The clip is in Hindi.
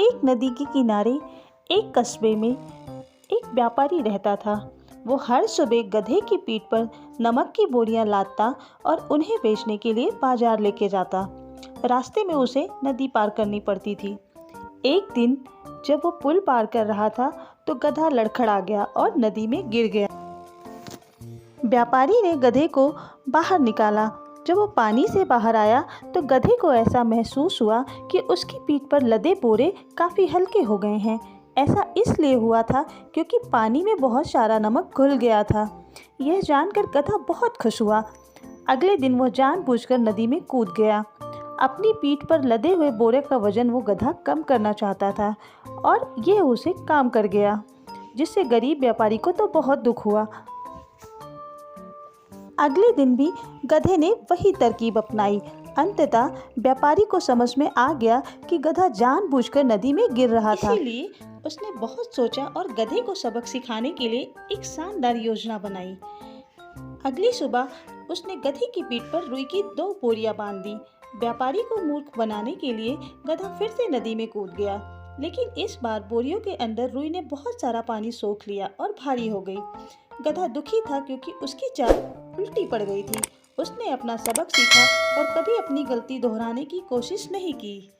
एक नदी के किनारे एक कस्बे में एक व्यापारी रहता था। वो हर सुबह गधे की पीठ पर नमक की बोरियां लादता और उन्हें बेचने के लिए बाजार लेके जाता। रास्ते में उसे नदी पार करनी पड़ती थी। एक दिन जब वो पुल पार कर रहा था तो गधा लड़खड़ा गया और नदी में गिर गया। व्यापारी ने गधे को बाहर निकाला। जब वो पानी से बाहर आया तो गधे को ऐसा महसूस हुआ कि उसकी पीठ पर लदे बोरे काफ़ी हल्के हो गए हैं। ऐसा इसलिए हुआ था क्योंकि पानी में बहुत सारा नमक घुल गया था। यह जानकर गधा बहुत खुश हुआ। अगले दिन वो जानबूझकर नदी में कूद गया। अपनी पीठ पर लदे हुए बोरे का वजन वो गधा कम करना चाहता था और यह उसे काम कर गया, जिससे गरीब व्यापारी को तो बहुत दुख हुआ। अगले दिन भी गधे ने वही तरकीब अपनाई। अंततः व्यापारी को समझ में आ गया कि गधा जानबूझकर नदी में गिर रहा था। इसीलिए उसने बहुत सोचा और गधे को सबक सिखाने के लिए एक शानदार योजना बनाई। अगली सुबह उसने गधे की पीठ पर रुई की 2 बोरियां बांध दी। व्यापारी को मूर्ख बनाने के लिए गधा फिर से नदी में कूद गया, लेकिन इस बार बोरियों के अंदर रुई ने बहुत सारा पानी सोख लिया और भारी हो गई। गधा दुखी था क्योंकि उसकी चाल उल्टी पड़ गई थी। उसने अपना सबक सीखा और कभी अपनी गलती दोहराने की कोशिश नहीं की।